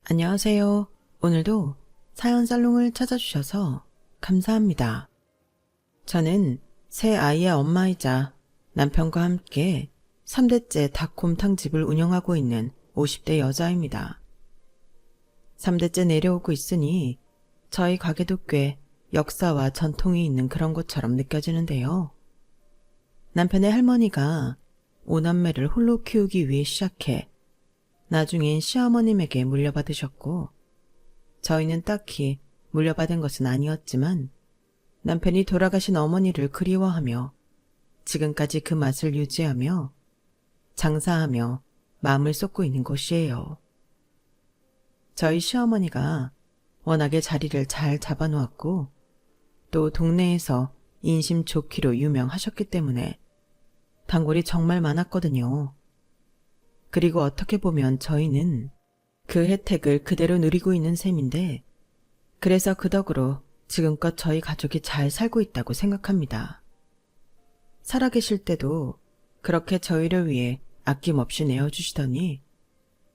안녕하세요. 오늘도 사연 살롱을 찾아주셔서 감사합니다. 저는 새 아이의 엄마이자 남편과 함께 3대째 닭곰탕집을 운영하고 있는 50대 여자입니다. 3대째 내려오고 있으니 저희 가게도 꽤 역사와 전통이 있는 그런 곳처럼 느껴지는데요. 남편의 할머니가 5남매를 홀로 키우기 위해 시작해 나중엔 시어머님에게 물려받으셨고, 저희는 딱히 물려받은 것은 아니었지만 남편이 돌아가신 어머니를 그리워하며 지금까지 그 맛을 유지하며 장사하며 마음을 쏟고 있는 곳이에요. 저희 시어머니가 워낙에 자리를 잘 잡아놓았고 또 동네에서 인심 좋기로 유명하셨기 때문에 단골이 정말 많았거든요. 그리고 어떻게 보면 저희는 그 혜택을 그대로 누리고 있는 셈인데, 그래서 그 덕으로 지금껏 저희 가족이 잘 살고 있다고 생각합니다. 살아계실 때도 그렇게 저희를 위해 아낌없이 내어주시더니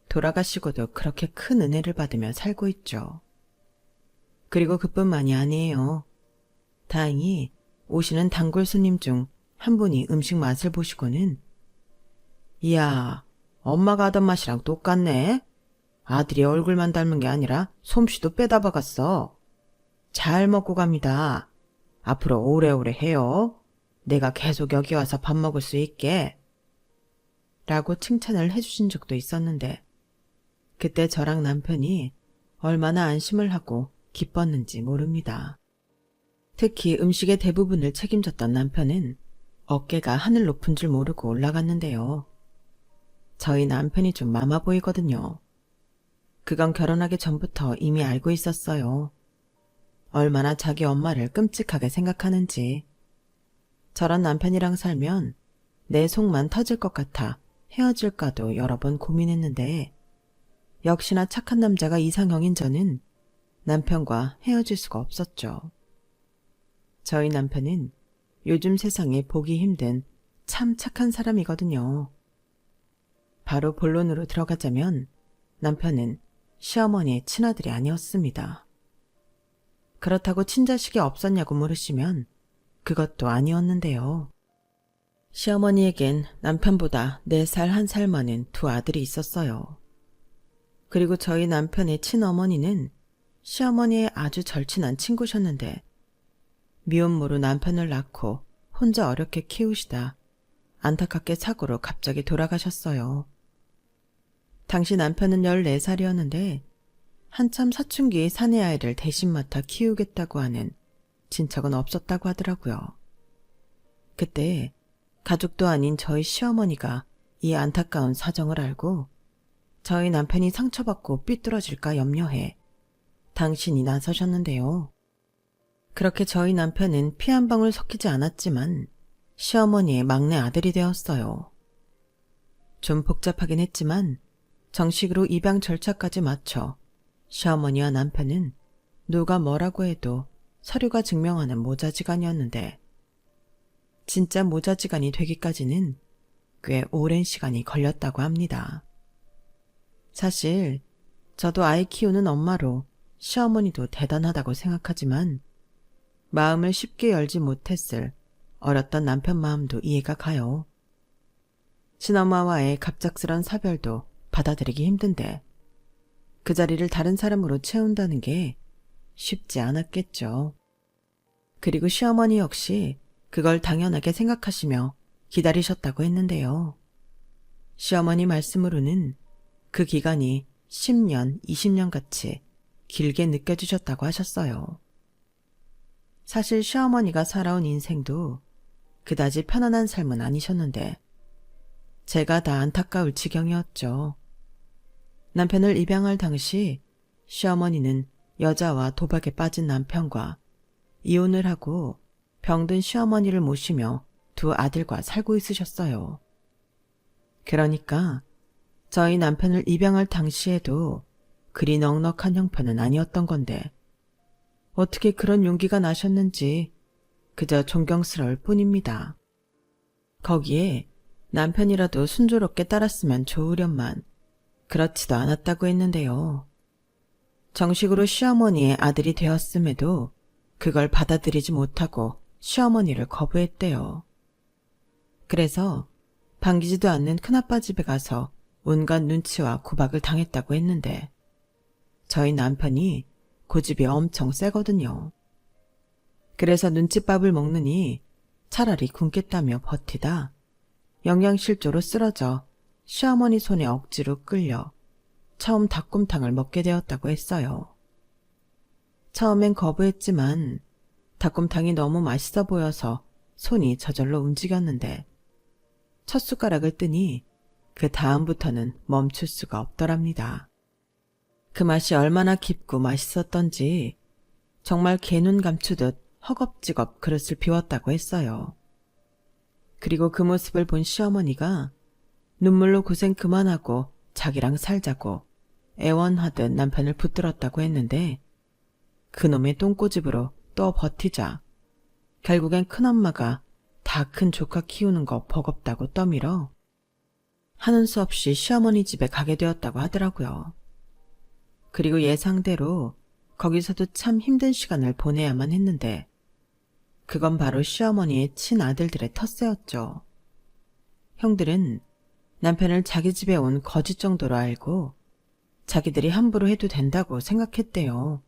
돌아가시고도 그렇게 큰 은혜를 받으며 살고 있죠. 그리고 그뿐만이 아니에요. 다행히 오시는 단골 손님 중 한 분이 음식 맛을 보시고는 이야, 엄마가 하던 맛이랑 똑같네. 아들이 얼굴만 닮은 게 아니라 솜씨도 빼다 박았어. 잘 먹고 갑니다. 앞으로 오래오래 해요. 내가 계속 여기 와서 밥 먹을 수 있게. 라고 칭찬을 해주신 적도 있었는데, 그때 저랑 남편이 얼마나 안심을 하고 기뻤는지 모릅니다. 특히 음식의 대부분을 책임졌던 남편은 어깨가 하늘 높은 줄 모르고 올라갔는데요. 저희 남편이 좀 마마 보이거든요. 그건 결혼하기 전부터 이미 알고 있었어요. 얼마나 자기 엄마를 끔찍하게 생각하는지. 저런 남편이랑 살면 내 속만 터질 것 같아 헤어질까도 여러 번 고민했는데, 역시나 착한 남자가 이상형인 저는 남편과 헤어질 수가 없었죠. 저희 남편은 요즘 세상에 보기 힘든 참 착한 사람이거든요. 바로 본론으로 들어가자면 남편은 시어머니의 친아들이 아니었습니다. 그렇다고 친자식이 없었냐고 물으시면 그것도 아니었는데요. 시어머니에겐 남편보다 4살 1살 많은 두 아들이 있었어요. 그리고 저희 남편의 친어머니는 시어머니의 아주 절친한 친구셨는데, 미혼모로 남편을 낳고 혼자 어렵게 키우시다 안타깝게 사고로 갑자기 돌아가셨어요. 당시 남편은 14살이었는데 한참 사춘기의 사내아이를 대신 맡아 키우겠다고 하는 친척은 없었다고 하더라고요. 그때 가족도 아닌 저희 시어머니가 이 안타까운 사정을 알고 저희 남편이 상처받고 삐뚤어질까 염려해 당신이 나서셨는데요. 그렇게 저희 남편은 피 한 방울 섞이지 않았지만 시어머니의 막내 아들이 되었어요. 좀 복잡하긴 했지만 정식으로 입양 절차까지 마쳐 시어머니와 남편은 누가 뭐라고 해도 서류가 증명하는 모자지간이었는데, 진짜 모자지간이 되기까지는 꽤 오랜 시간이 걸렸다고 합니다. 사실 저도 아이 키우는 엄마로 시어머니도 대단하다고 생각하지만 마음을 쉽게 열지 못했을 어렸던 남편 마음도 이해가 가요. 친엄마와의 갑작스런 사별도 받아들이기 힘든데 그 자리를 다른 사람으로 채운다는 게 쉽지 않았겠죠. 그리고 시어머니 역시 그걸 당연하게 생각하시며 기다리셨다고 했는데요. 시어머니 말씀으로는 그 기간이 10년, 20년 같이 길게 느껴지셨다고 하셨어요. 사실 시어머니가 살아온 인생도 그다지 편안한 삶은 아니셨는데 제가 다 안타까울 지경이었죠. 남편을 입양할 당시 시어머니는 여자와 도박에 빠진 남편과 이혼을 하고 병든 시어머니를 모시며 두 아들과 살고 있으셨어요. 그러니까 저희 남편을 입양할 당시에도 그리 넉넉한 형편은 아니었던 건데 어떻게 그런 용기가 나셨는지 그저 존경스러울 뿐입니다. 거기에 남편이라도 순조롭게 따랐으면 좋으련만 그렇지도 않았다고 했는데요. 정식으로 시어머니의 아들이 되었음에도 그걸 받아들이지 못하고 시어머니를 거부했대요. 그래서 반기지도 않는 큰아빠 집에 가서 온갖 눈치와 구박을 당했다고 했는데 저희 남편이 고집이 엄청 세거든요. 그래서 눈칫밥을 먹느니 차라리 굶겠다며 버티다 영양실조로 쓰러져 시어머니 손에 억지로 끌려 처음 닭곰탕을 먹게 되었다고 했어요. 처음엔 거부했지만 닭곰탕이 너무 맛있어 보여서 손이 저절로 움직였는데 첫 숟가락을 뜨니 그 다음부터는 멈출 수가 없더랍니다. 그 맛이 얼마나 깊고 맛있었던지 정말 개눈 감추듯 허겁지겁 그릇을 비웠다고 했어요. 그리고 그 모습을 본 시어머니가 눈물로 고생 그만하고 자기랑 살자고 애원하듯 남편을 붙들었다고 했는데 그놈의 똥꼬집으로 또 버티자 결국엔 큰엄마가 다 큰 조카 키우는 거 버겁다고 떠밀어 하는 수 없이 시어머니 집에 가게 되었다고 하더라고요. 그리고 예상대로 거기서도 참 힘든 시간을 보내야만 했는데 그건 바로 시어머니의 친아들들의 텃세였죠. 형들은 남편을 자기 집에 온 거짓 정도로 알고 자기들이 함부로 해도 된다고 생각했대요.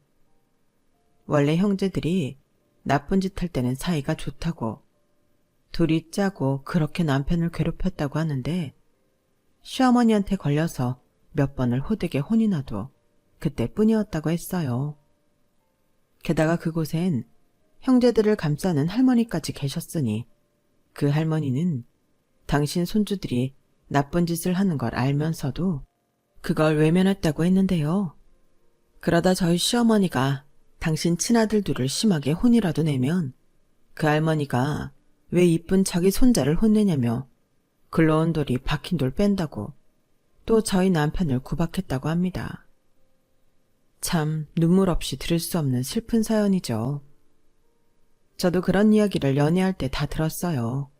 원래 형제들이 나쁜 짓 할 때는 사이가 좋다고 둘이 짜고 그렇게 남편을 괴롭혔다고 하는데 시어머니한테 걸려서 몇 번을 호되게 혼이 나도 그때뿐이었다고 했어요. 게다가 그곳엔 형제들을 감싸는 할머니까지 계셨으니 그 할머니는 당신 손주들이 나쁜 짓을 하는 걸 알면서도 그걸 외면했다고 했는데요. 그러다 저희 시어머니가 당신 친아들 둘을 심하게 혼이라도 내면 그 할머니가 왜 이쁜 자기 손자를 혼내냐며 굴러온 돌이 박힌 돌 뺀다고 또 저희 남편을 구박했다고 합니다. 참 눈물 없이 들을 수 없는 슬픈 사연이죠. 저도 그런 이야기를 연애할 때 다 들었어요.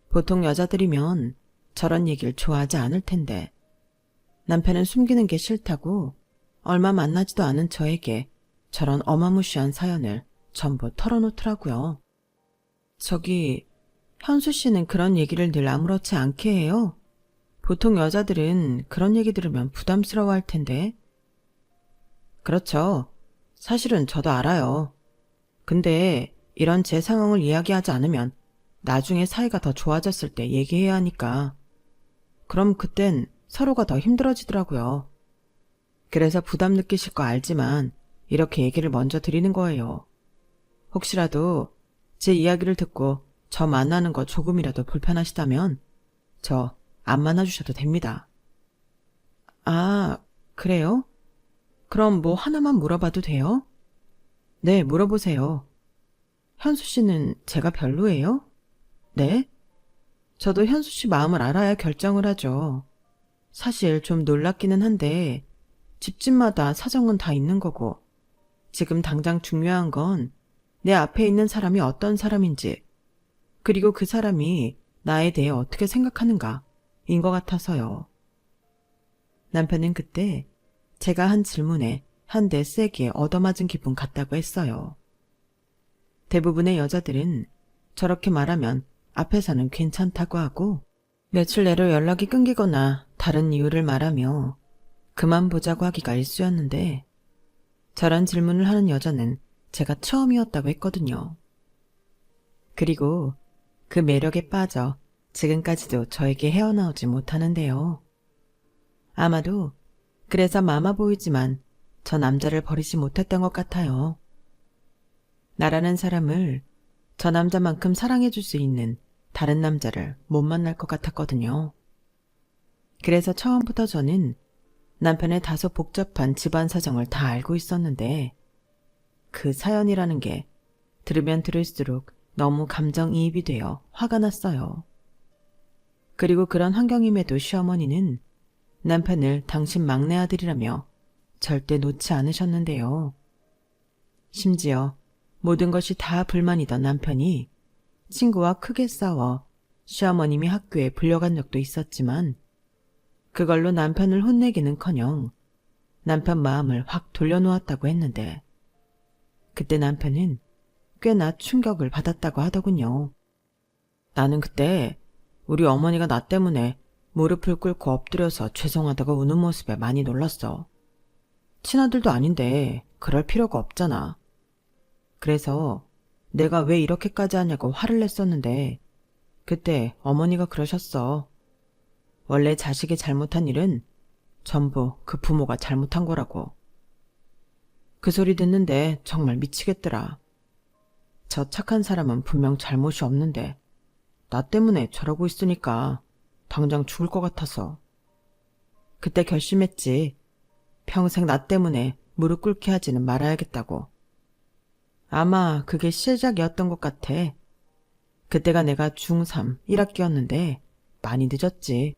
보통 여자들이면 저런 얘기를 좋아하지 않을 텐데 남편은 숨기는 게 싫다고 얼마 만나지도 않은 저에게 저런 어마무시한 사연을 전부 털어놓더라고요. 저기 현수 씨는 그런 얘기를 늘 아무렇지 않게 해요. 보통 여자들은 그런 얘기 들으면 부담스러워할 텐데. 그렇죠. 사실은 저도 알아요. 근데 이런 제 상황을 이야기하지 않으면 나중에 사이가 더 좋아졌을 때 얘기해야 하니까. 그럼 그땐 서로가 더 힘들어지더라고요. 그래서 부담 느끼실 거 알지만 이렇게 얘기를 먼저 드리는 거예요. 혹시라도 제 이야기를 듣고 저 만나는 거 조금이라도 불편하시다면 저 안 만나주셔도 됩니다. 아, 그래요? 그럼 뭐 하나만 물어봐도 돼요? 네, 물어보세요. 현수 씨는 제가 별로예요? 네? 저도 현수 씨 마음을 알아야 결정을 하죠. 사실 좀 놀랍기는 한데 집집마다 사정은 다 있는 거고 지금 당장 중요한 건 내 앞에 있는 사람이 어떤 사람인지 그리고 그 사람이 나에 대해 어떻게 생각하는가 인 것 같아서요. 남편은 그때 제가 한 질문에 한 대 세게 얻어맞은 기분 같다고 했어요. 대부분의 여자들은 저렇게 말하면 앞에서는 괜찮다고 하고 며칠 내로 연락이 끊기거나 다른 이유를 말하며 그만 보자고 하기가 일쑤였는데 저런 질문을 하는 여자는 제가 처음이었다고 했거든요. 그리고 그 매력에 빠져 지금까지도 저에게 헤어나오지 못하는데요. 아마도 그래서 마마보이지만 저 남자를 버리지 못했던 것 같아요. 나라는 사람을 저 남자만큼 사랑해줄 수 있는 다른 남자를 못 만날 것 같았거든요. 그래서 처음부터 저는 남편의 다소 복잡한 집안 사정을 다 알고 있었는데 그 사연이라는 게 들으면 들을수록 너무 감정이입이 되어 화가 났어요. 그리고 그런 환경임에도 시어머니는 남편을 당신 막내 아들이라며 절대 놓지 않으셨는데요. 심지어 모든 것이 다 불만이던 남편이 친구와 크게 싸워 시어머님이 학교에 불려간 적도 있었지만 그걸로 남편을 혼내기는커녕 남편 마음을 확 돌려놓았다고 했는데 그때 남편은 꽤나 충격을 받았다고 하더군요. 나는 그때 우리 어머니가 나 때문에 무릎을 꿇고 엎드려서 죄송하다고 우는 모습에 많이 놀랐어. 친아들도 아닌데 그럴 필요가 없잖아. 그래서 내가 왜 이렇게까지 하냐고 화를 냈었는데 그때 어머니가 그러셨어. 원래 자식이 잘못한 일은 전부 그 부모가 잘못한 거라고. 그 소리 듣는데 정말 미치겠더라. 저 착한 사람은 분명 잘못이 없는데 나 때문에 저러고 있으니까 당장 죽을 것 같아서. 그때 결심했지. 평생 나 때문에 무릎 꿇게 하지는 말아야겠다고. 아마 그게 시작이었던 것 같아. 그때가 내가 중3 1학기였는데 많이 늦었지.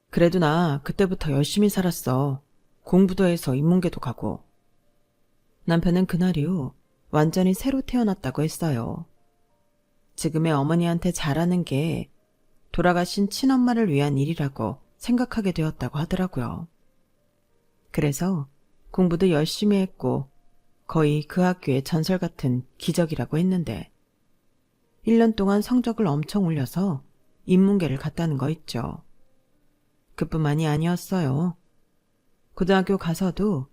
그래도 나 그때부터 열심히 살았어. 공부도 해서 인문계도 가고. 남편은 그날 이후 완전히 새로 태어났다고 했어요. 지금의 어머니한테 잘하는 게 돌아가신 친엄마를 위한 일이라고 생각하게 되었다고 하더라고요. 그래서 공부도 열심히 했고 거의 그 학교의 전설 같은 기적이라고 했는데 1년 동안 성적을 엄청 올려서 인문계를 갔다는 거 있죠. 그뿐만이 아니었어요. 고등학교 가서도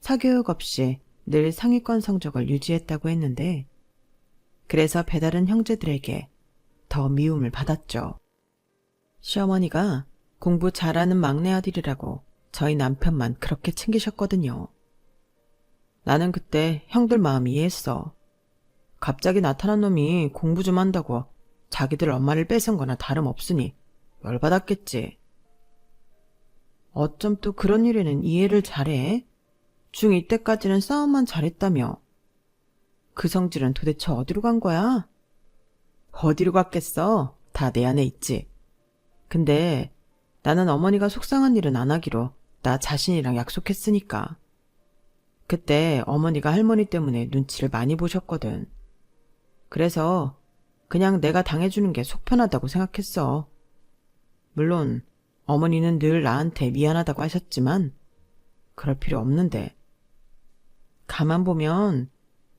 사교육 없이 늘 상위권 성적을 유지했다고 했는데 그래서 배다른 형제들에게 더 미움을 받았죠. 시어머니가 공부 잘하는 막내 아들이라고 저희 남편만 그렇게 챙기셨거든요. 나는 그때 형들 마음 이해했어. 갑자기 나타난 놈이 공부 좀 한다고 자기들 엄마를 뺏은 거나 다름없으니 열받았겠지. 어쩜 또 그런 일에는 이해를 잘해? 중2 때까지는 싸움만 잘했다며. 그 성질은 도대체 어디로 간 거야? 어디로 갔겠어? 다 내 안에 있지. 근데 나는 어머니가 속상한 일은 안 하기로 나 자신이랑 약속했으니까. 그때 어머니가 할머니 때문에 눈치를 많이 보셨거든. 그래서 그냥 내가 당해주는 게 속 편하다고 생각했어. 물론 어머니는 늘 나한테 미안하다고 하셨지만 그럴 필요 없는데. 가만 보면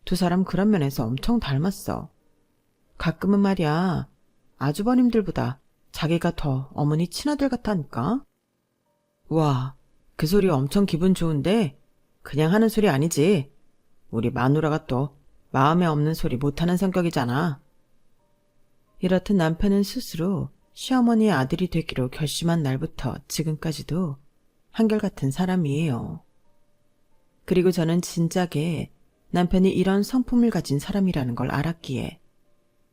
두 사람 그런 면에서 엄청 닮았어. 가끔은 말이야 아주버님들보다 자기가 더 어머니 친아들 같다니까. 와, 그 소리 엄청 기분 좋은데 그냥 하는 소리 아니지. 우리 마누라가 또 마음에 없는 소리 못하는 성격이잖아. 이렇듯 남편은 스스로 시어머니의 아들이 되기로 결심한 날부터 지금까지도 한결같은 사람이에요. 그리고 저는 진작에 남편이 이런 성품을 가진 사람이라는 걸 알았기에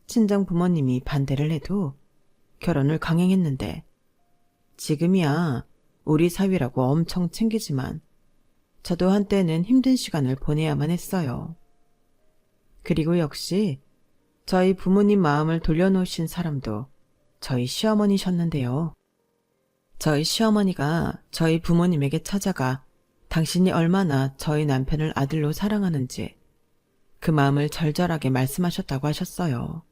친정 부모님이 반대를 해도 결혼을 강행했는데 지금이야 우리 사위라고 엄청 챙기지만 저도 한때는 힘든 시간을 보내야만 했어요. 그리고 역시 저희 부모님 마음을 돌려놓으신 사람도 저희 시어머니셨는데요. 저희 시어머니가 저희 부모님에게 찾아가 당신이 얼마나 저희 남편을 아들로 사랑하는지 그 마음을 절절하게 말씀하셨다고 하셨어요.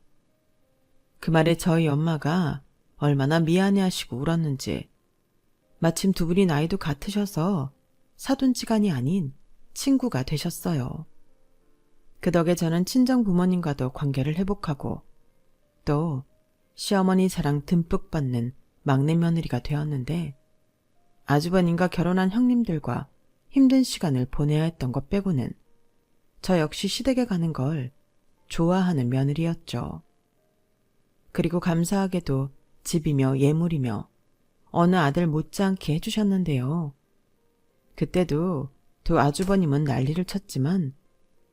그 말에 저희 엄마가 얼마나 미안해하시고 울었는지 마침 두 분이 나이도 같으셔서 사돈지간이 아닌 친구가 되셨어요. 그 덕에 저는 친정 부모님과도 관계를 회복하고 또 시어머니 사랑 듬뿍 받는 막내 며느리가 되었는데 아주버님과 결혼한 형님들과 힘든 시간을 보내야 했던 것 빼고는 저 역시 시댁에 가는 걸 좋아하는 며느리였죠. 그리고 감사하게도 집이며 예물이며 어느 아들 못지않게 해주셨는데요. 그때도 두 아주버님은 난리를 쳤지만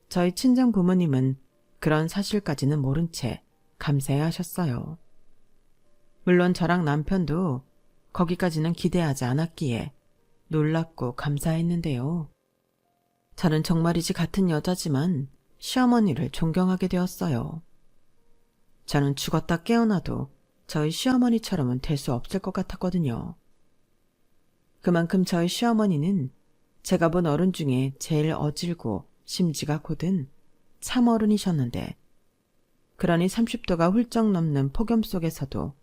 저희 친정 부모님은 그런 사실까지는 모른 채 감사해 하셨어요. 물론 저랑 남편도 거기까지는 기대하지 않았기에 놀랍고 감사했는데요. 저는 정말이지 같은 여자지만 시어머니를 존경하게 되었어요. 저는 죽었다 깨어나도 저희 시어머니처럼은 될 수 없을 것 같았거든요. 그만큼 저희 시어머니는 제가 본 어른 중에 제일 어질고 심지가 곧은 참어른이셨는데 그러니 30도가 훌쩍 넘는 폭염 속에서도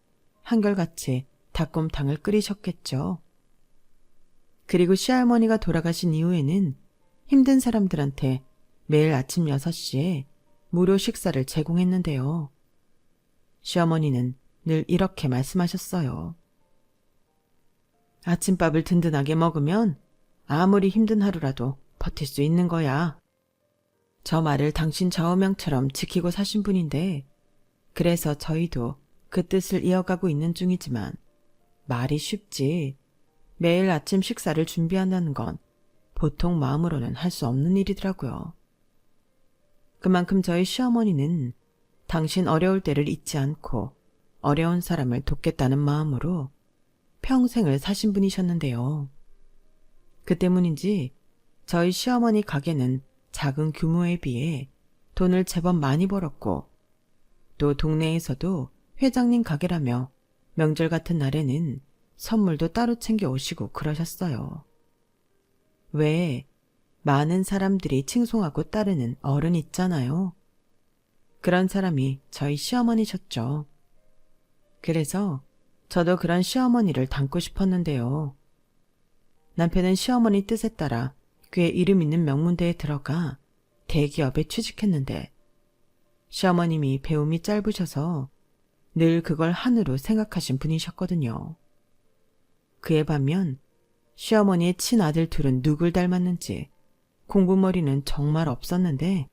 한결같이 닭곰탕을 끓이셨겠죠. 그리고 시할머니가 돌아가신 이후에는 힘든 사람들한테 매일 아침 6시에 무료 식사를 제공했는데요. 시어머니는 늘 이렇게 말씀하셨어요. 아침밥을 든든하게 먹으면 아무리 힘든 하루라도 버틸 수 있는 거야. 저 말을 당신 좌우명처럼 지키고 사신 분인데 그래서 저희도 그 뜻을 이어가고 있는 중이지만 말이 쉽지 매일 아침 식사를 준비한다는 건 보통 마음으로는 할 수 없는 일이더라고요. 그만큼 저희 시어머니는 당신 어려울 때를 잊지 않고 어려운 사람을 돕겠다는 마음으로 평생을 사신 분이셨는데요. 그 때문인지 저희 시어머니 가게는 작은 규모에 비해 돈을 제법 많이 벌었고 또 동네에서도 회장님 가게라며 명절 같은 날에는 선물도 따로 챙겨 오시고 그러셨어요. 왜 많은 사람들이 칭송하고 따르는 어른 있잖아요. 그런 사람이 저희 시어머니셨죠. 그래서 저도 그런 시어머니를 닮고 싶었는데요. 남편은 시어머니 뜻에 따라 꽤 이름 있는 명문대에 들어가 대기업에 취직했는데 시어머님이 배움이 짧으셔서 늘 그걸 한으로 생각하신 분이셨거든요. 그에 반면 시어머니의 친아들 둘은 누굴 닮았는지 공부머리는 정말 없었는데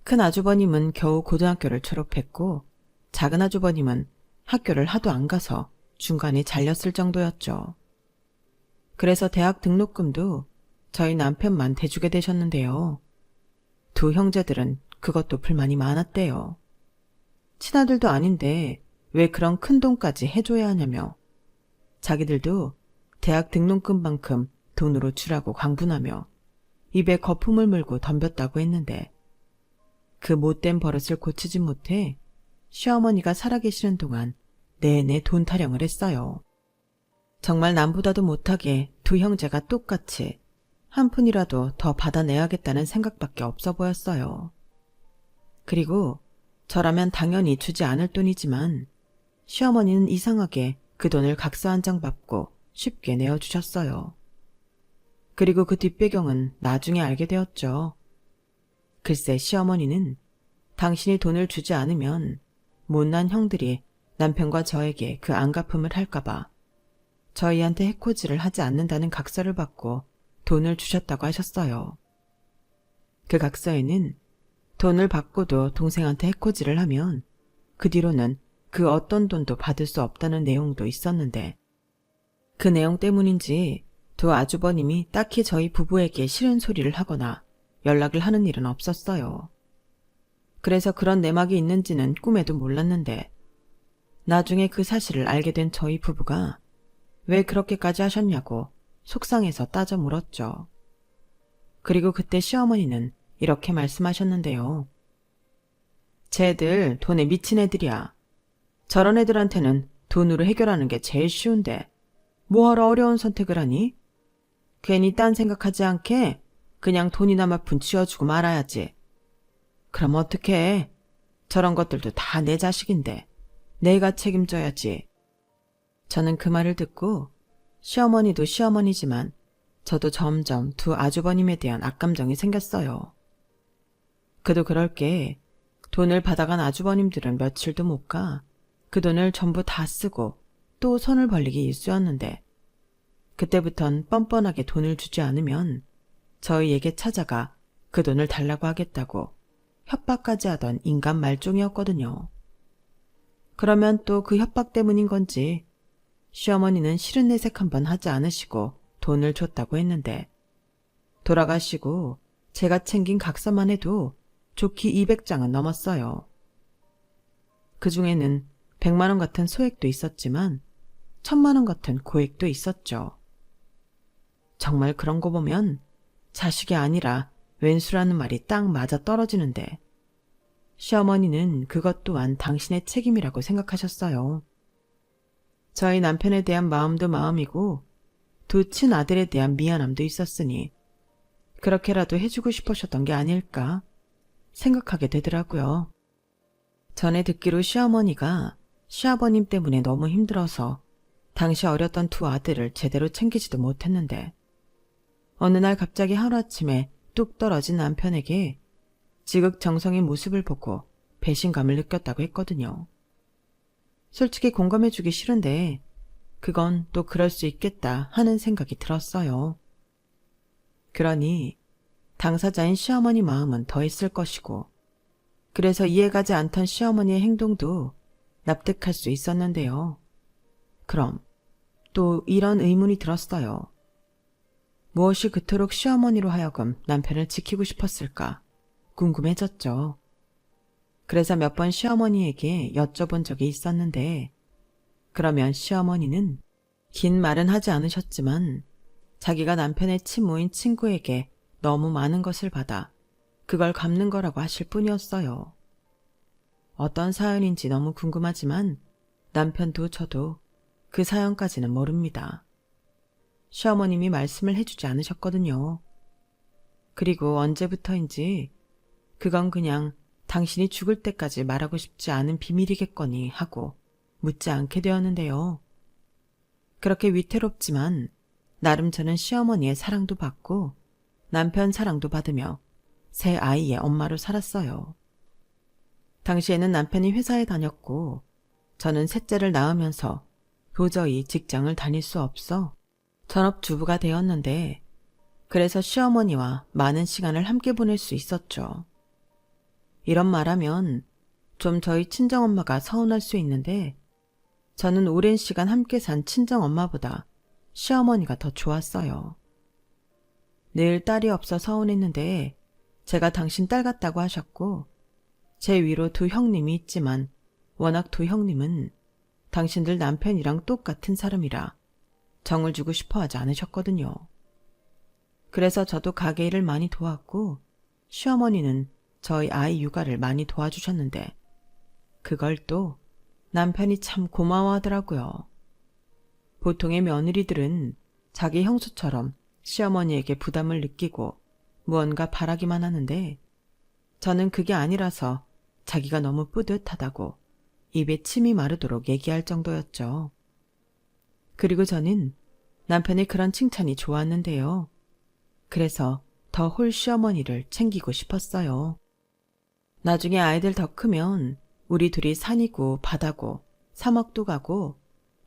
큰 아주버님은 겨우 고등학교를 졸업했고 작은 아주버님은 학교를 하도 안 가서 중간에 잘렸을 정도였죠. 그래서 대학 등록금도 저희 남편만 대주게 되셨는데요. 두 형제들은 그것도 불만이 많았대요. 친아들도 아닌데 왜 그런 큰 돈까지 해줘야 하냐며 자기들도 대학 등록금만큼 돈으로 주라고 강분하며 입에 거품을 물고 덤볐다고 했는데 그 못된 버릇을 고치지 못해 시어머니가 살아계시는 동안 내내 돈 타령을 했어요. 정말 남보다도 못하게 두 형제가 똑같이 한 푼이라도 더 받아내야겠다는 생각밖에 없어 보였어요. 그리고 저라면 당연히 주지 않을 돈이지만 시어머니는 이상하게 그 돈을 각서 한 장 받고 쉽게 내어주셨어요. 그리고 그 뒷배경은 나중에 알게 되었죠. 글쎄 시어머니는 당신이 돈을 주지 않으면 못난 형들이 남편과 저에게 그 안갚음을 할까봐 저희한테 해코지를 하지 않는다는 각서를 받고 돈을 주셨다고 하셨어요. 그 각서에는 돈을 받고도 동생한테 해코지를 하면 그 뒤로는 그 어떤 돈도 받을 수 없다는 내용도 있었는데 그 내용 때문인지 두 아주버님이 딱히 저희 부부에게 싫은 소리를 하거나 연락을 하는 일은 없었어요. 그래서 그런 내막이 있는지는 꿈에도 몰랐는데 나중에 그 사실을 알게 된 저희 부부가 왜 그렇게까지 하셨냐고 속상해서 따져 물었죠. 그리고 그때 시어머니는 이렇게 말씀하셨는데요. 쟤들 돈에 미친 애들이야. 저런 애들한테는 돈으로 해결하는 게 제일 쉬운데 뭐하러 어려운 선택을 하니? 괜히 딴 생각하지 않게 그냥 돈이나마 분치워주고 말아야지. 그럼 어떡해. 저런 것들도 다 내 자식인데 내가 책임져야지. 저는 그 말을 듣고 시어머니도 시어머니지만 저도 점점 두 아주버님에 대한 악감정이 생겼어요. 그도 그럴 게 돈을 받아간 아주버님들은 며칠도 못 가 그 돈을 전부 다 쓰고 또 손을 벌리기 일쑤였는데 그때부턴 뻔뻔하게 돈을 주지 않으면 저희에게 찾아가 그 돈을 달라고 하겠다고 협박까지 하던 인간 말종이었거든요. 그러면 또 그 협박 때문인 건지 시어머니는 싫은 내색 한번 하지 않으시고 돈을 줬다고 했는데 돌아가시고 제가 챙긴 각서만 해도 좋기 200장은 넘었어요. 그중에는 100만 원 같은 소액도 있었지만 1000만 원 같은 고액도 있었죠. 정말 그런 거 보면 자식이 아니라 왼수라는 말이 딱 맞아 떨어지는데 시어머니는 그것 또한 당신의 책임이라고 생각하셨어요. 저희 남편에 대한 마음도 마음이고 두 친아들에 대한 미안함도 있었으니 그렇게라도 해주고 싶으셨던 게 아닐까 생각하게 되더라고요. 전에 듣기로 시어머니가 시아버님 때문에 너무 힘들어서 당시 어렸던 두 아들을 제대로 챙기지도 못했는데 어느 날 갑자기 하루아침에 뚝 떨어진 남편에게 지극정성의 모습을 보고 배신감을 느꼈다고 했거든요. 솔직히 공감해주기 싫은데 그건 또 그럴 수 있겠다 하는 생각이 들었어요. 그러니 당사자인 시어머니 마음은 더했을 것이고 그래서 이해가지 않던 시어머니의 행동도 납득할 수 있었는데요. 그럼 또 이런 의문이 들었어요. 무엇이 그토록 시어머니로 하여금 남편을 지키고 싶었을까 궁금해졌죠. 그래서 몇 번 시어머니에게 여쭤본 적이 있었는데 그러면 시어머니는 긴 말은 하지 않으셨지만 자기가 남편의 친모인 친구에게 너무 많은 것을 받아 그걸 갚는 거라고 하실 뿐이었어요. 어떤 사연인지 너무 궁금하지만 남편도 저도 그 사연까지는 모릅니다. 시어머님이 말씀을 해주지 않으셨거든요. 그리고 언제부터인지 그건 그냥 당신이 죽을 때까지 말하고 싶지 않은 비밀이겠거니 하고 묻지 않게 되었는데요. 그렇게 위태롭지만 나름 저는 시어머니의 사랑도 받고 남편 사랑도 받으며 새 아이의 엄마로 살았어요. 당시에는 남편이 회사에 다녔고 저는 셋째를 낳으면서 도저히 직장을 다닐 수 없어 전업주부가 되었는데 그래서 시어머니와 많은 시간을 함께 보낼 수 있었죠. 이런 말하면 좀 저희 친정엄마가 서운할 수 있는데 저는 오랜 시간 함께 산 친정엄마보다 시어머니가 더 좋았어요. 늘 딸이 없어 서운했는데 제가 당신 딸 같다고 하셨고 제 위로 두 형님이 있지만 워낙 두 형님은 당신들 남편이랑 똑같은 사람이라 정을 주고 싶어 하지 않으셨거든요. 그래서 저도 가게 일을 많이 도왔고 시어머니는 저희 아이 육아를 많이 도와주셨는데 그걸 또 남편이 참 고마워하더라고요. 보통의 며느리들은 자기 형수처럼 시어머니에게 부담을 느끼고 무언가 바라기만 하는데 저는 그게 아니라서 자기가 너무 뿌듯하다고 입에 침이 마르도록 얘기할 정도였죠. 그리고 저는 남편의 그런 칭찬이 좋았는데요. 그래서 더 홀 시어머니를 챙기고 싶었어요. 나중에 아이들 더 크면 우리 둘이 산이고 바다고 사막도 가고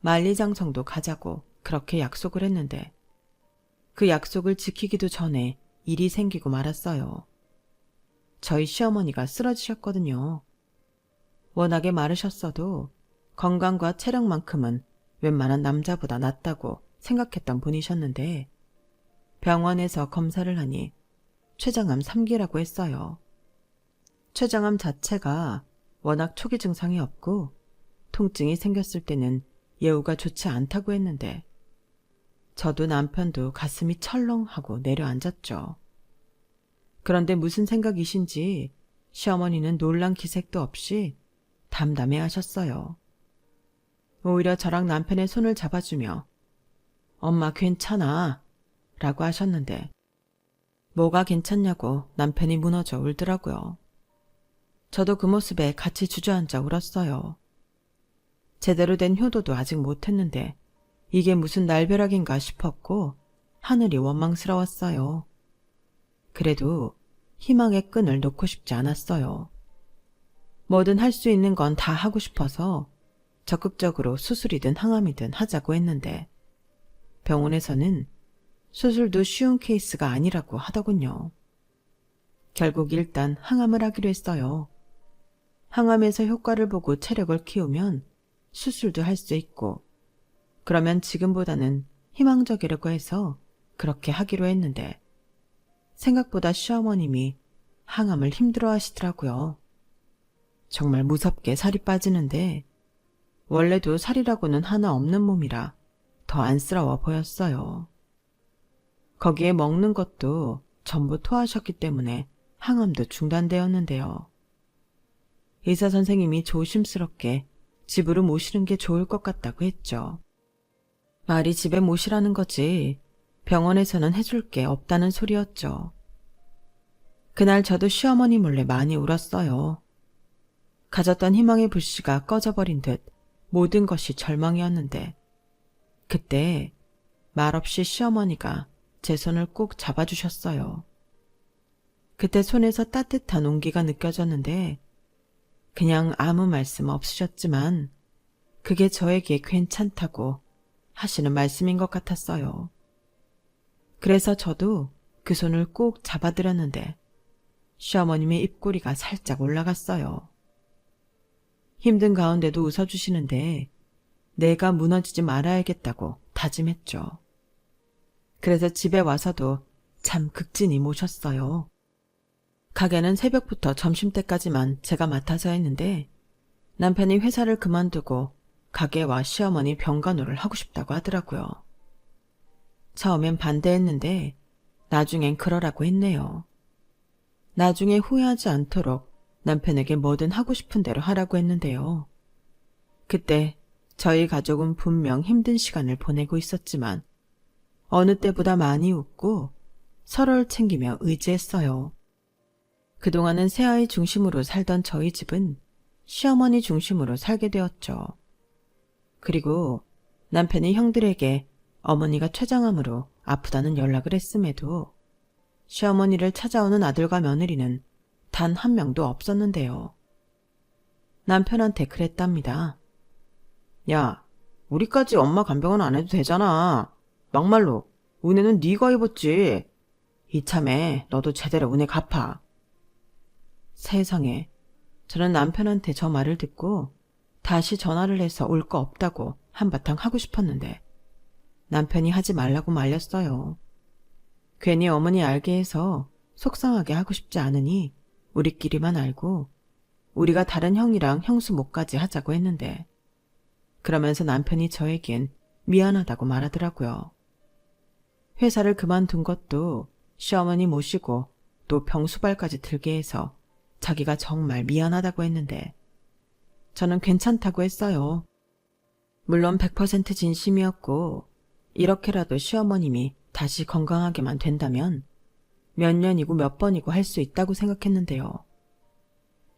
만리장성도 가자고 그렇게 약속을 했는데 그 약속을 지키기도 전에 일이 생기고 말았어요. 저희 시어머니가 쓰러지셨거든요. 워낙에 마르셨어도 건강과 체력만큼은 웬만한 남자보다 낫다고 생각했던 분이셨는데 병원에서 검사를 하니 췌장암 3기라고 했어요. 췌장암 자체가 워낙 초기 증상이 없고 통증이 생겼을 때는 예후가 좋지 않다고 했는데 저도 남편도 가슴이 철렁하고 내려앉았죠. 그런데 무슨 생각이신지 시어머니는 놀란 기색도 없이 담담해 하셨어요. 오히려 저랑 남편의 손을 잡아주며 엄마 괜찮아 라고 하셨는데 뭐가 괜찮냐고 남편이 무너져 울더라고요. 저도 그 모습에 같이 주저앉아 울었어요. 제대로 된 효도도 아직 못했는데 이게 무슨 날벼락인가 싶었고 하늘이 원망스러웠어요. 그래도 희망의 끈을 놓고 싶지 않았어요. 뭐든 할 수 있는 건 다 하고 싶어서 적극적으로 수술이든 항암이든 하자고 했는데 병원에서는 수술도 쉬운 케이스가 아니라고 하더군요. 결국 일단 항암을 하기로 했어요. 항암에서 효과를 보고 체력을 키우면 수술도 할 수 있고 그러면 지금보다는 희망적이라고 해서 그렇게 하기로 했는데 생각보다 시어머님이 항암을 힘들어 하시더라고요. 정말 무섭게 살이 빠지는데 원래도 살이라고는 하나 없는 몸이라 더 안쓰러워 보였어요. 거기에 먹는 것도 전부 토하셨기 때문에 항암도 중단되었는데요. 의사 선생님이 조심스럽게 집으로 모시는 게 좋을 것 같다고 했죠. 말이 집에 모시라는 거지 병원에서는 해줄 게 없다는 소리였죠. 그날 저도 시어머니 몰래 많이 울었어요. 가졌던 희망의 불씨가 꺼져버린 듯 모든 것이 절망이었는데 그때 말없이 시어머니가 제 손을 꼭 잡아주셨어요. 그때 손에서 따뜻한 온기가 느껴졌는데 그냥 아무 말씀 없으셨지만 그게 저에게 괜찮다고 하시는 말씀인 것 같았어요. 그래서 저도 그 손을 꼭 잡아드렸는데 시어머님의 입꼬리가 살짝 올라갔어요. 힘든 가운데도 웃어주시는데 내가 무너지지 말아야겠다고 다짐했죠. 그래서 집에 와서도 참 극진히 모셨어요. 가게는 새벽부터 점심때까지만 제가 맡아서 했는데 남편이 회사를 그만두고 가게와 시어머니 병간호를 하고 싶다고 하더라고요. 처음엔 반대했는데 나중엔 그러라고 했네요. 나중에 후회하지 않도록 남편에게 뭐든 하고 싶은 대로 하라고 했는데요. 그때 저희 가족은 분명 힘든 시간을 보내고 있었지만 어느 때보다 많이 웃고 서로를 챙기며 의지했어요. 그동안은 새아이 중심으로 살던 저희 집은 시어머니 중심으로 살게 되었죠. 그리고 남편이 형들에게 어머니가 췌장암으로 아프다는 연락을 했음에도 시어머니를 찾아오는 아들과 며느리는 단 한 명도 없었는데요. 남편한테 그랬답니다. 야, 우리까지 엄마 간병은 안 해도 되잖아. 막말로 은혜는 네가 입었지. 이참에 너도 제대로 은혜 갚아. 세상에, 저는 남편한테 저 말을 듣고 다시 전화를 해서 올 거 없다고 한바탕 하고 싶었는데 남편이 하지 말라고 말렸어요. 괜히 어머니 알게 해서 속상하게 하고 싶지 않으니 우리끼리만 알고 우리가 다른 형이랑 형수 못까지 하자고 했는데 그러면서 남편이 저에겐 미안하다고 말하더라고요. 회사를 그만둔 것도 시어머니 모시고 또 병수발까지 들게 해서 자기가 정말 미안하다고 했는데 저는 괜찮다고 했어요. 물론 100% 진심이었고 이렇게라도 시어머님이 다시 건강하게만 된다면 몇 년이고 몇 번이고 할 수 있다고 생각했는데요.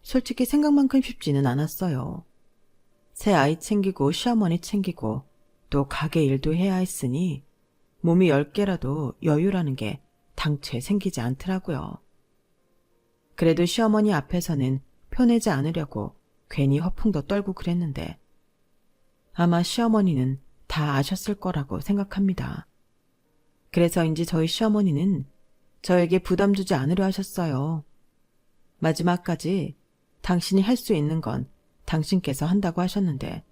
솔직히 생각만큼 쉽지는 않았어요. 새 아이 챙기고 시어머니 챙기고 또 가게 일도 해야 했으니 몸이 10개라도 여유라는 게 당최 생기지 않더라고요. 그래도 시어머니 앞에서는 표내지 않으려고 괜히 허풍도 떨고 그랬는데 아마 시어머니는 다 아셨을 거라고 생각합니다. 그래서인지 저희 시어머니는 저에게 부담 주지 않으려 하셨어요. 마지막까지 당신이 할 수 있는 건 당신께서 한다고 하셨는데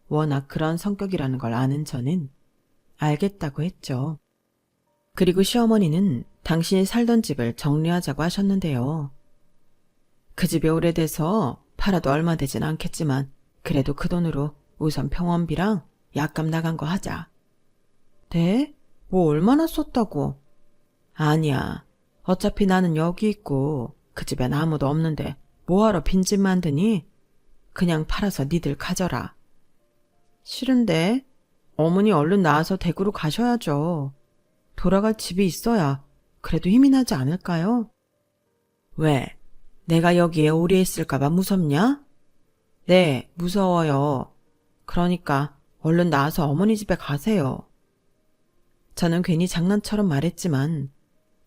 워낙 그런 성격이라는 걸 아는 저는 알겠다고 했죠. 그리고 시어머니는 당신이 살던 집을 정리하자고 하셨는데요. 그 집이 오래돼서 팔아도 얼마 되진 않겠지만 그래도 그 돈으로 우선 병원비랑 약값 나간 거 하자. 네? 뭐 얼마나 썼다고? 아니야. 어차피 나는 여기 있고 그 집엔 아무도 없는데 뭐하러 빈집 만드니? 그냥 팔아서 니들 가져라. 싫은데? 어머니 얼른 나와서 댁으로 가셔야죠. 돌아갈 집이 있어야 그래도 힘이 나지 않을까요? 왜? 내가 여기에 오래 있을까봐 무섭냐? 네, 무서워요. 그러니까 얼른 나와서 어머니 집에 가세요. 저는 괜히 장난처럼 말했지만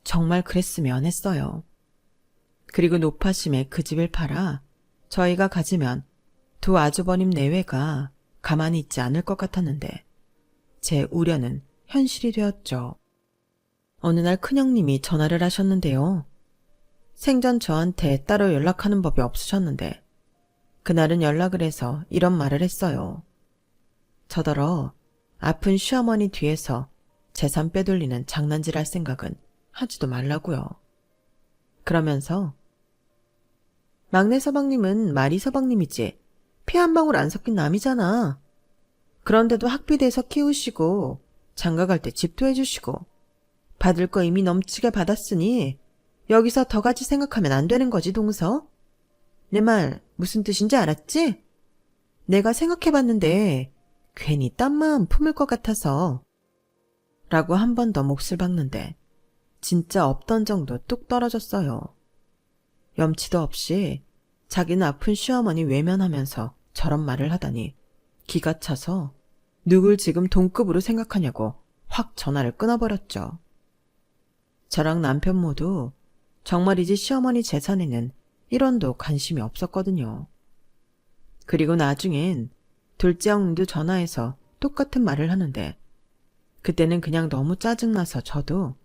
정말 그랬으면 했어요. 그리고 노파심에 그 집을 팔아 저희가 가지면 두 아주버님 내외가 가만히 있지 않을 것 같았는데 제 우려는 현실이 되었죠. 어느 날 큰형님이 전화를 하셨는데요. 생전 저한테 따로 연락하는 법이 없으셨는데 그날은 연락을 해서 이런 말을 했어요. 저더러 아픈 시어머니 뒤에서 재산 빼돌리는 장난질 할 생각은 하지도 말라고요. 그러면서 막내 서방님은 말이 서방님이지 피 한 방울 안 섞인 남이잖아. 그런데도 학비대서 키우시고 장가갈 때 집도 해주시고 받을 거 이미 넘치게 받았으니 여기서 더 같이 생각하면 안 되는 거지 동서? 내 말 무슨 뜻인지 알았지? 내가 생각해봤는데 괜히 딴 마음 품을 것 같아서 라고 한 번 더 몫을 박는데 진짜 없던 정도 뚝 떨어졌어요. 염치도 없이 자기는 아픈 시어머니 외면하면서 저런 말을 하다니 기가 차서 누굴 지금 동급으로 생각하냐고 확 전화를 끊어버렸죠. 저랑 남편 모두 정말이지 시어머니 재산에는 1원도 관심이 없었거든요. 그리고 나중엔 둘째 형님도 전화해서 똑같은 말을 하는데 그때는 그냥 너무 짜증나서 저도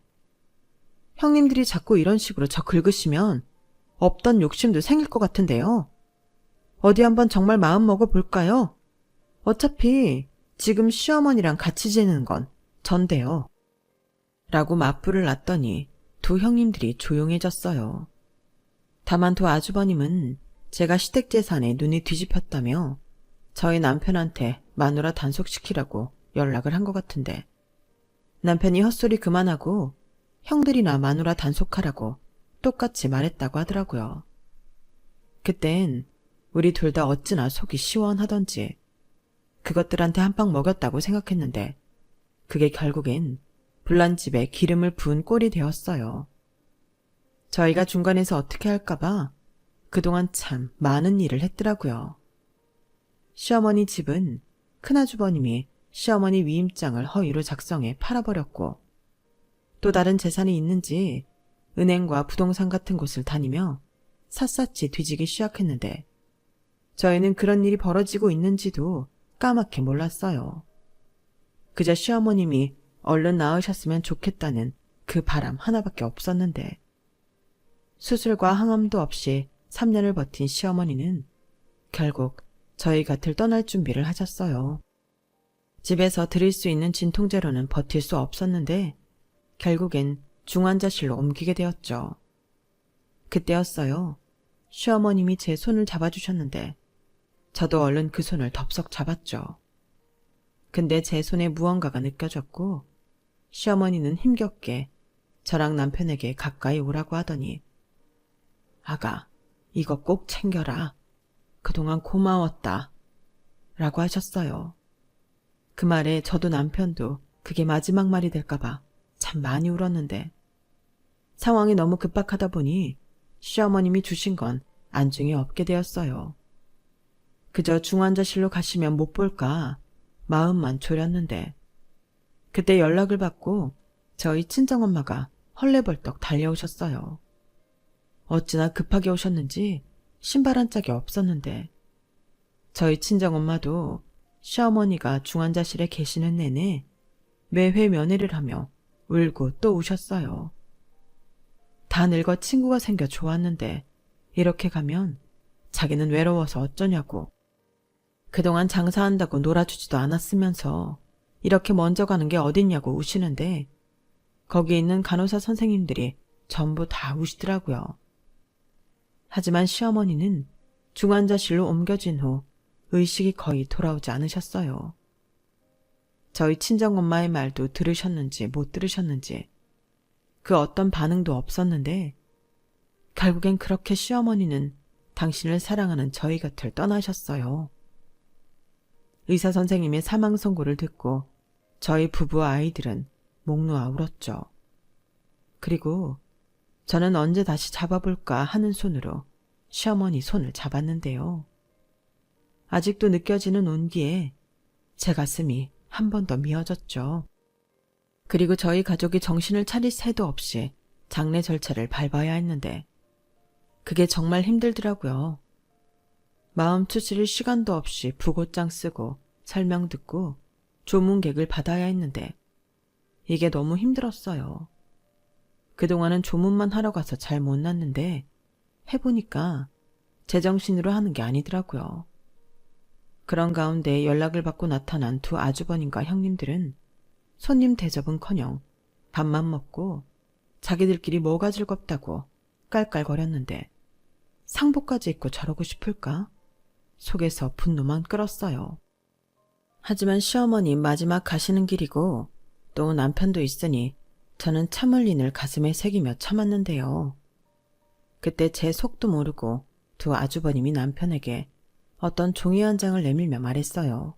형님들이 자꾸 이런 식으로 저 긁으시면 없던 욕심도 생길 것 같은데요. 어디 한번 정말 마음 먹어볼까요? 어차피 지금 시어머니랑 같이 지내는 건 전데요. 라고 맞불을 놨더니 두 형님들이 조용해졌어요. 다만 두 아주버님은 제가 시댁재산에 눈이 뒤집혔다며 저희 남편한테 마누라 단속시키라고 연락을 한 것 같은데 남편이 헛소리 그만하고 형들이나 마누라 단속하라고 똑같이 말했다고 하더라고요. 그땐 우리 둘 다 어찌나 속이 시원하던지 그것들한테 한 방 먹였다고 생각했는데 그게 결국엔 불난집에 기름을 부은 꼴이 되었어요. 저희가 중간에서 어떻게 할까봐 그동안 참 많은 일을 했더라고요. 시어머니 집은 큰아주버님이 시어머니 위임장을 허위로 작성해 팔아버렸고 또 다른 재산이 있는지 은행과 부동산 같은 곳을 다니며 샅샅이 뒤지기 시작했는데 저희는 그런 일이 벌어지고 있는지도 까맣게 몰랐어요. 그저 시어머님이 얼른 나으셨으면 좋겠다는 그 바람 하나밖에 없었는데 수술과 항암도 없이 3년을 버틴 시어머니는 결국 저희 곁을 떠날 준비를 하셨어요. 집에서 드릴 수 있는 진통제로는 버틸 수 없었는데 결국엔 중환자실로 옮기게 되었죠. 그때였어요. 시어머님이 제 손을 잡아주셨는데 저도 얼른 그 손을 덥석 잡았죠. 근데 제 손에 무언가가 느껴졌고 시어머니는 힘겹게 저랑 남편에게 가까이 오라고 하더니 아가, 이거 꼭 챙겨라. 그동안 고마웠다. 라고 하셨어요. 그 말에 저도 남편도 그게 마지막 말이 될까봐 참 많이 울었는데 상황이 너무 급박하다 보니 시어머님이 주신 건 안중에 없게 되었어요. 그저 중환자실로 가시면 못 볼까 마음만 졸였는데 그때 연락을 받고 저희 친정엄마가 헐레벌떡 달려오셨어요. 어찌나 급하게 오셨는지 신발 한 짝이 없었는데 저희 친정엄마도 시어머니가 중환자실에 계시는 내내 매회 면회를 하며 울고 또 우셨어요. 다 늙어 친구가 생겨 좋았는데 이렇게 가면 자기는 외로워서 어쩌냐고 그동안 장사한다고 놀아주지도 않았으면서 이렇게 먼저 가는 게 어딨냐고 우시는데 거기 있는 간호사 선생님들이 전부 다 우시더라고요. 하지만 시어머니는 중환자실로 옮겨진 후 의식이 거의 돌아오지 않으셨어요. 저희 친정엄마의 말도 들으셨는지 못 들으셨는지 그 어떤 반응도 없었는데 결국엔 그렇게 시어머니는 당신을 사랑하는 저희 곁을 떠나셨어요. 의사 선생님의 사망 선고를 듣고 저희 부부와 아이들은 목 놓아 울었죠. 그리고 저는 언제 다시 잡아볼까 하는 손으로 시어머니 손을 잡았는데요. 아직도 느껴지는 온기에 제 가슴이 한 번 더 미어졌죠. 그리고 저희 가족이 정신을 차릴 새도 없이 장례 절차를 밟아야 했는데 그게 정말 힘들더라고요. 마음 추스릴 시간도 없이 부고장 쓰고 설명 듣고 조문객을 받아야 했는데 이게 너무 힘들었어요. 그동안은 조문만 하러 가서 잘 못 났는데 해보니까 제정신으로 하는 게 아니더라고요. 그런 가운데 연락을 받고 나타난 두 아주버님과 형님들은 손님 대접은커녕 밥만 먹고 자기들끼리 뭐가 즐겁다고 깔깔거렸는데 상복까지 입고 저러고 싶을까? 속에서 분노만 끓었어요. 하지만 시어머니 마지막 가시는 길이고 또 남편도 있으니 저는 참을 인을 가슴에 새기며 참았는데요. 그때 제 속도 모르고 두 아주버님이 남편에게 어떤 종이 한 장을 내밀며 말했어요.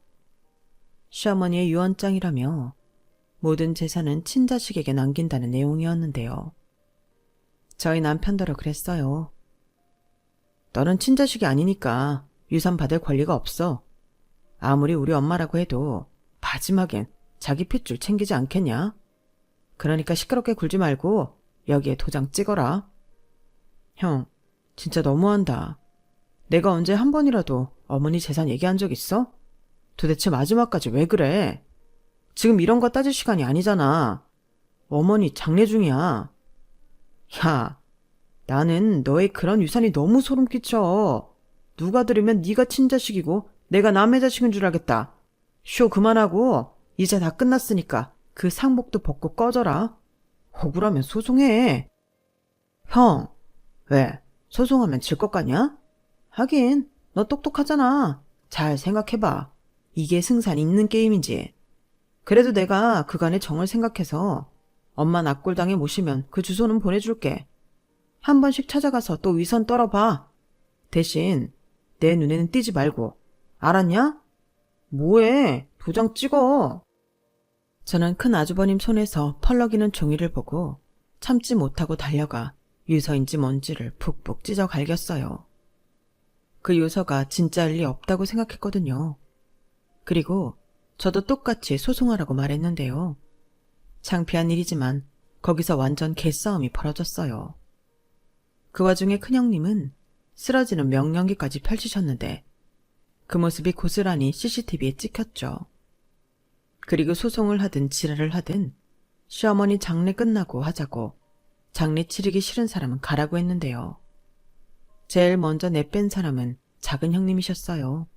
시어머니의 유언장이라며 모든 재산은 친자식에게 남긴다는 내용이었는데요. 저희 남편더러 그랬어요. 너는 친자식이 아니니까 유산 받을 권리가 없어. 아무리 우리 엄마라고 해도 마지막엔 자기 핏줄 챙기지 않겠냐? 그러니까 시끄럽게 굴지 말고 여기에 도장 찍어라. 형, 진짜 너무한다. 내가 언제 한 번이라도 어머니 재산 얘기한 적 있어? 도대체 마지막까지 왜 그래? 지금 이런 거 따질 시간이 아니잖아. 어머니 장례 중이야. 야, 나는 너의 그런 유산이 너무 소름 끼쳐. 누가 들으면 네가 친자식이고 내가 남의 자식인 줄 알겠다. 쇼 그만하고 이제 다 끝났으니까 그 상복도 벗고 꺼져라. 억울하면 소송해. 형, 왜? 소송하면 질 것 같냐? 하긴 너 똑똑하잖아. 잘 생각해봐. 이게 승산 있는 게임인지. 그래도 내가 그간의 정을 생각해서 엄마 납골당에 모시면 그 주소는 보내줄게. 한 번씩 찾아가서 또 위선 떨어봐. 대신 내 눈에는 띄지 말고. 알았냐? 뭐해? 도장 찍어. 저는 큰 아주버님 손에서 펄럭이는 종이를 보고 참지 못하고 달려가 유서인지 뭔지를 푹푹 찢어 갈겼어요. 그 유서가 진짜일 리 없다고 생각했거든요. 그리고 저도 똑같이 소송하라고 말했는데요. 창피한 일이지만 거기서 완전 개싸움이 벌어졌어요. 그 와중에 큰형님은 쓰러지는 명령기까지 펼치셨는데 그 모습이 고스란히 CCTV에 찍혔죠. 그리고 소송을 하든 지랄을 하든 시어머니 장례 끝나고 하자고 장례 치르기 싫은 사람은 가라고 했는데요. 제일 먼저 내뺀 사람은 작은 형님이셨어요.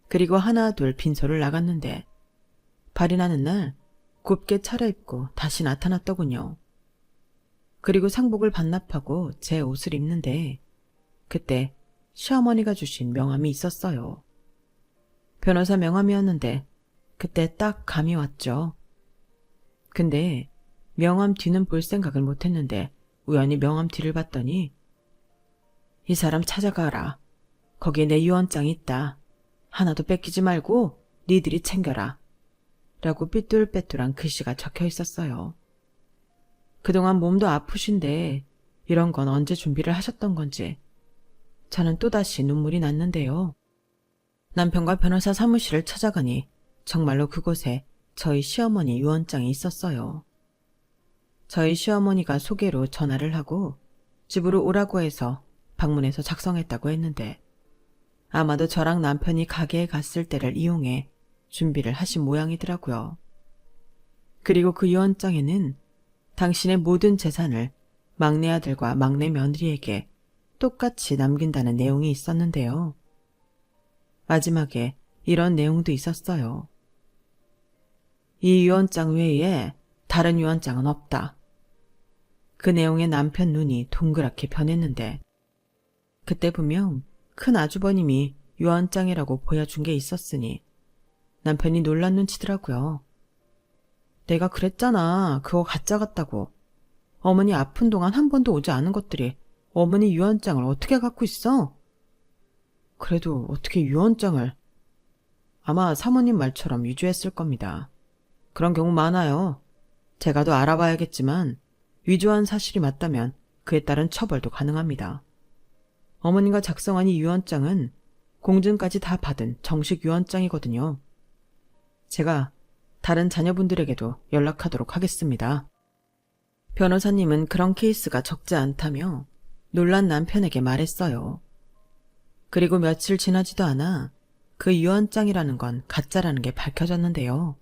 그리고 하나 둘 빈소를 나갔는데 발이 나는 날 곱게 차려입고 다시 나타났더군요. 그리고 상복을 반납하고 제 옷을 입는데 그때 시어머니가 주신 명함이 있었어요. 변호사 명함이었는데 그때 딱 감이 왔죠. 근데 명함 뒤는 볼 생각을 못했는데 우연히 명함 뒤를 봤더니 이 사람 찾아가라. 거기에 내 유언장이 있다. 하나도 뺏기지 말고 니들이 챙겨라. 라고 삐뚤빼뚤한 글씨가 적혀 있었어요. 그동안 몸도 아프신데 이런 건 언제 준비를 하셨던 건지 저는 또다시 눈물이 났는데요. 남편과 변호사 사무실을 찾아가니 정말로 그곳에 저희 시어머니 유언장이 있었어요. 저희 시어머니가 소개로 전화를 하고 집으로 오라고 해서 방문해서 작성했다고 했는데 아마도 저랑 남편이 가게에 갔을 때를 이용해 준비를 하신 모양이더라고요. 그리고 그 유언장에는 당신의 모든 재산을 막내 아들과 막내 며느리에게 똑같이 남긴다는 내용이 있었는데요. 마지막에 이런 내용도 있었어요. 이 유언장 외에 다른 유언장은 없다. 그 내용에 남편 눈이 동그랗게 변했는데 그때 분명 큰 아주버님이 유언장이라고 보여준 게 있었으니 남편이 놀란 눈치더라고요. 내가 그랬잖아. 그거 가짜 같다고. 어머니 아픈 동안 한 번도 오지 않은 것들이 어머니 유언장을 어떻게 갖고 있어? 그래도 어떻게 유언장을... 아마 사모님 말처럼 위조했을 겁니다. 그런 경우 많아요. 제가 더 알아봐야겠지만 위조한 사실이 맞다면 그에 따른 처벌도 가능합니다. 어머니가 작성한 이 유언장은 공증까지 다 받은 정식 유언장이거든요. 제가 다른 자녀분들에게도 연락하도록 하겠습니다. 변호사님은 그런 케이스가 적지 않다며 놀란 남편에게 말했어요. 그리고 며칠 지나지도 않아 그 유언장이라는 건 가짜라는 게 밝혀졌는데요.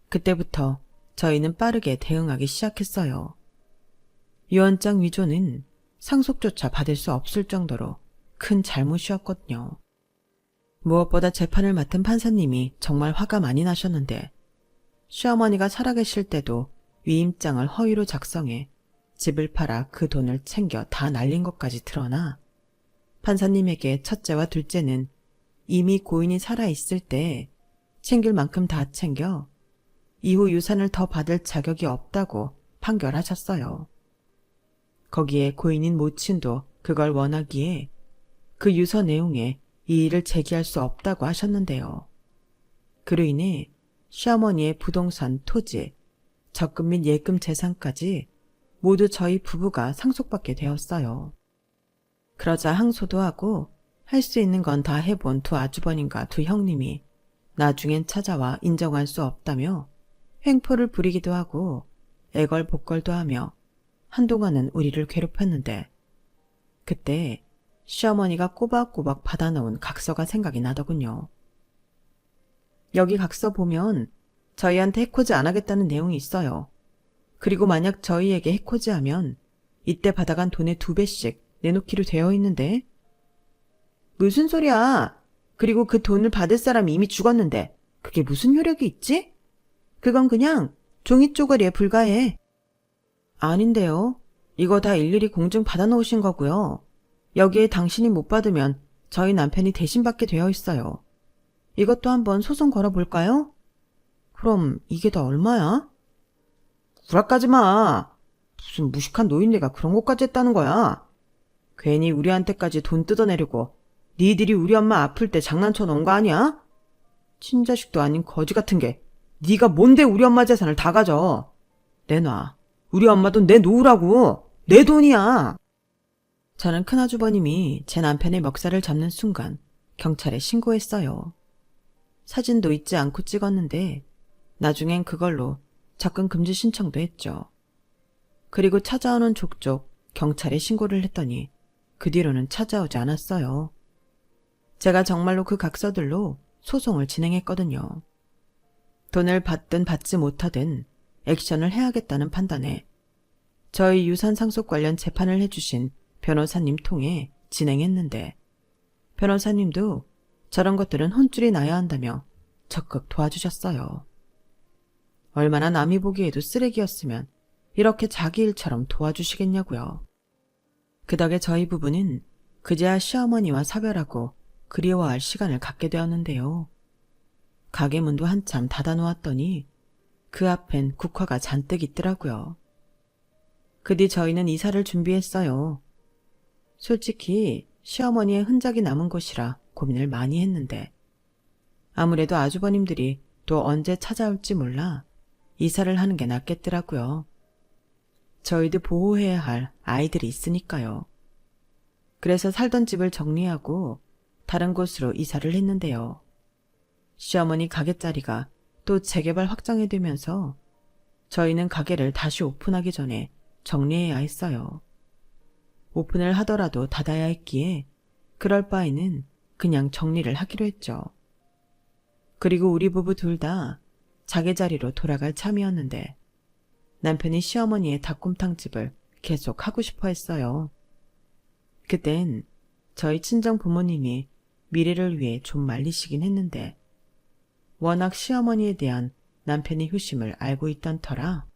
그때부터 저희는 빠르게 대응하기 시작했어요. 유언장 위조는 상속조차 받을 수 없을 정도로 큰 잘못이었거든요. 무엇보다 재판을 맡은 판사님이 정말 화가 많이 나셨는데 시어머니가 살아계실 때도 위임장을 허위로 작성해 집을 팔아 그 돈을 챙겨 다 날린 것까지 드러나 판사님에게 첫째와 둘째는 이미 고인이 살아있을 때 챙길 만큼 다 챙겨 이후 유산을 더 받을 자격이 없다고 판결하셨어요. 거기에 고인인 모친도 그걸 원하기에 그 유서 내용에 이의를 제기할 수 없다고 하셨는데요. 그로 인해 시어머니의 부동산, 토지, 적금 및 예금 재산까지 모두 저희 부부가 상속받게 되었어요. 그러자 항소도 하고 할 수 있는 건 다 해본 두 아주버님과 두 형님이 나중엔 찾아와 인정할 수 없다며 횡포를 부리기도 하고 애걸복걸도 하며 한동안은 우리를 괴롭혔는데 그때 시어머니가 꼬박꼬박 받아놓은 각서가 생각이 나더군요. 여기 각서 보면 저희한테 해코지 안 하겠다는 내용이 있어요. 그리고 만약 저희에게 해코지하면 이때 받아간 돈의 2배씩 내놓기로 되어 있는데. 무슨 소리야? 그리고 그 돈을 받을 사람이 이미 죽었는데 그게 무슨 효력이 있지? 그건 그냥 종이 쪼가리에 불과해. 아닌데요. 이거 다 일일이 공증 받아놓으신 거고요. 여기에 당신이 못 받으면 저희 남편이 대신 받게 되어 있어요. 이것도 한번 소송 걸어볼까요? 그럼 이게 다 얼마야? 구라까지 마. 무슨 무식한 노인네가 그런 것까지 했다는 거야. 괜히 우리한테까지 돈 뜯어내려고 니들이 우리 엄마 아플 때 장난쳐 놓은 거 아니야? 친자식도 아닌 거지 같은 게 네가 뭔데 우리 엄마 재산을 다 가져. 내놔. 우리 엄마 돈 내놓으라고. 내 돈이야. 저는 큰아주버님이 제 남편의 멱살을 잡는 순간 경찰에 신고했어요. 사진도 잊지 않고 찍었는데 나중엔 그걸로 접근 금지 신청도 했죠. 그리고 찾아오는 족족 경찰에 신고를 했더니 그 뒤로는 찾아오지 않았어요. 제가 정말로 그 각서들로 소송을 진행했거든요. 돈을 받든 받지 못하든 액션을 해야겠다는 판단에 저희 유산 상속 관련 재판을 해주신 변호사님 통해 진행했는데 변호사님도 저런 것들은 혼쭐이 나야 한다며 적극 도와주셨어요. 얼마나 남이 보기에도 쓰레기였으면 이렇게 자기 일처럼 도와주시겠냐고요. 그 덕에 저희 부부는 그제야 시어머니와 사별하고 그리워할 시간을 갖게 되었는데요. 가게 문도 한참 닫아놓았더니 그 앞엔 국화가 잔뜩 있더라고요. 그 뒤 저희는 이사를 준비했어요. 솔직히 시어머니의 흔적이 남은 곳이라 고민을 많이 했는데 아무래도 아주버님들이 또 언제 찾아올지 몰라 이사를 하는 게 낫겠더라고요. 저희도 보호해야 할 아이들이 있으니까요. 그래서 살던 집을 정리하고 다른 곳으로 이사를 했는데요. 시어머니 가게 자리가 또 재개발 확장이 되면서 저희는 가게를 다시 오픈하기 전에 정리해야 했어요. 오픈을 하더라도 닫아야 했기에 그럴 바에는 그냥 정리를 하기로 했죠. 그리고 우리 부부 둘 다 자기 자리로 돌아갈 참이었는데 남편이 시어머니의 닭곰탕집을 계속 하고 싶어 했어요. 그땐 저희 친정 부모님이 미래를 위해 좀 말리시긴 했는데 워낙 시어머니에 대한 남편의 효심을 알고 있던 터라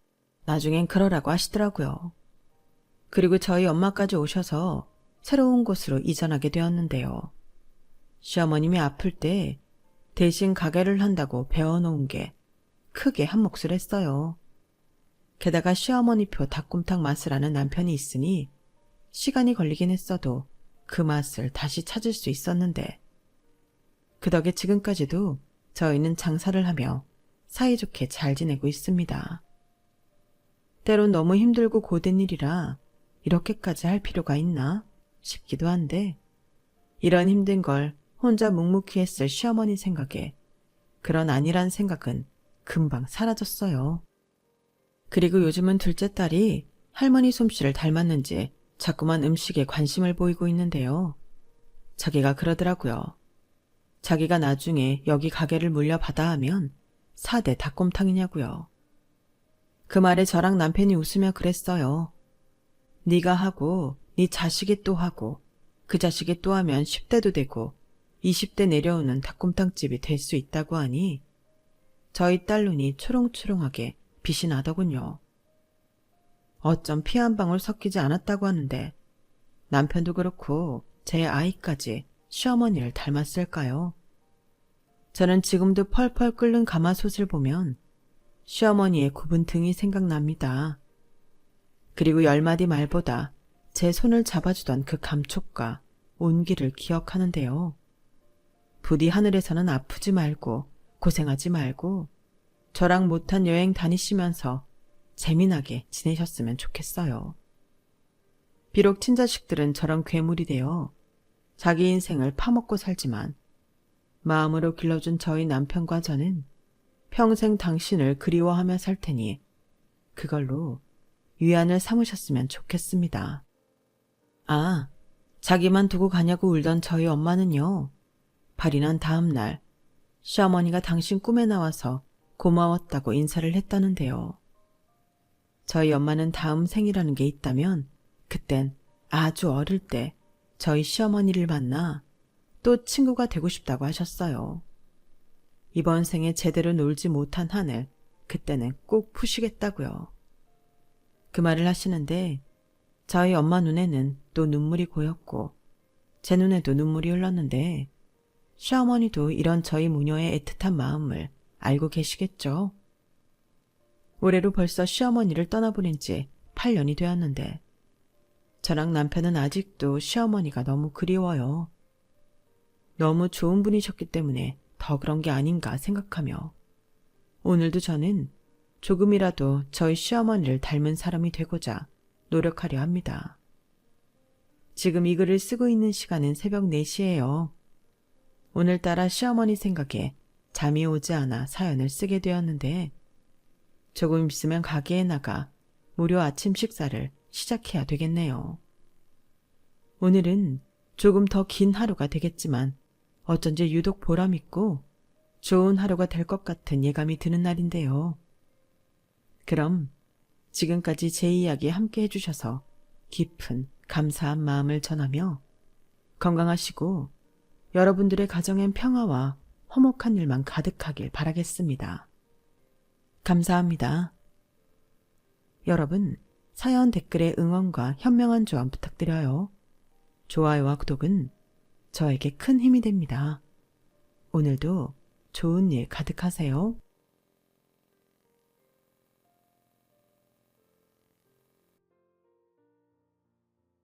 나중엔 그러라고 하시더라고요. 그리고 저희 엄마까지 오셔서 새로운 곳으로 이전하게 되었는데요. 시어머님이 아플 때 대신 가게를 한다고 배워놓은 게 크게 한 몫을 했어요. 게다가 시어머니표 닭곰탕 맛을 아는 남편이 있으니 시간이 걸리긴 했어도 그 맛을 다시 찾을 수 있었는데 그 덕에 지금까지도 저희는 장사를 하며 사이좋게 잘 지내고 있습니다. 때론 너무 힘들고 고된 일이라 이렇게까지 할 필요가 있나 싶기도 한데 이런 힘든 걸 혼자 묵묵히 했을 시어머니 생각에 그런 아니란 생각은 금방 사라졌어요. 그리고 요즘은 둘째 딸이 할머니 솜씨를 닮았는지 자꾸만 음식에 관심을 보이고 있는데요. 자기가 그러더라고요. 자기가 나중에 여기 가게를 물려받아 하면 4대 닭곰탕이냐고요. 그 말에 저랑 남편이 웃으며 그랬어요. 네가 하고 네 자식이 또 하고 그 자식이 또 하면 10대도 되고 20대 내려오는 닭곰탕집이 될 수 있다고 하니 저희 딸 눈이 초롱초롱하게 빛이 나더군요. 어쩜 피 한 방울 섞이지 않았다고 하는데 남편도 그렇고 제 아이까지 시어머니를 닮았을까요? 저는 지금도 펄펄 끓는 가마솥을 보면 시어머니의 굽은 등이 생각납니다. 그리고 10마디 말보다 제 손을 잡아주던 그 감촉과 온기를 기억하는데요. 부디 하늘에서는 아프지 말고 고생하지 말고 저랑 못한 여행 다니시면서 재미나게 지내셨으면 좋겠어요. 비록 친자식들은 저런 괴물이 되어 자기 인생을 파먹고 살지만 마음으로 길러준 저희 남편과 저는 평생 당신을 그리워하며 살 테니 그걸로 위안을 삼으셨으면 좋겠습니다. 아, 자기만 두고 가냐고 울던 저희 엄마는요. 발이 난 다음 날 시어머니가 당신 꿈에 나와서 고마웠다고 인사를 했다는데요. 저희 엄마는 다음 생이라는 게 있다면 그땐 아주 어릴 때 저희 시어머니를 만나 또 친구가 되고 싶다고 하셨어요. 이번 생에 제대로 놀지 못한 한을 그때는 꼭 푸시겠다고요. 그 말을 하시는데 저희 엄마 눈에는 또 눈물이 고였고 제 눈에도 눈물이 흘렀는데 시어머니도 이런 저희 모녀의 애틋한 마음을 알고 계시겠죠. 올해로 벌써 시어머니를 떠나보낸 지 8년이 되었는데 저랑 남편은 아직도 시어머니가 너무 그리워요. 너무 좋은 분이셨기 때문에 더 그런 게 아닌가 생각하며 오늘도 저는 조금이라도 저희 시어머니를 닮은 사람이 되고자 노력하려 합니다. 지금 이 글을 쓰고 있는 시간은 새벽 4시예요. 오늘따라 시어머니 생각에 잠이 오지 않아 사연을 쓰게 되었는데 조금 있으면 가게에 나가 무료 아침 식사를 시작해야 되겠네요. 오늘은 조금 더 긴 하루가 되겠지만 어쩐지 유독 보람있고 좋은 하루가 될 것 같은 예감이 드는 날인데요. 그럼 지금까지 제 이야기 함께 해주셔서 깊은 감사한 마음을 전하며 건강하시고 여러분들의 가정엔 평화와 화목한 일만 가득하길 바라겠습니다. 감사합니다. 여러분, 사연 댓글에 응원과 현명한 조언 부탁드려요. 좋아요와 구독은 저에게 큰 힘이 됩니다. 오늘도 좋은 일 가득하세요.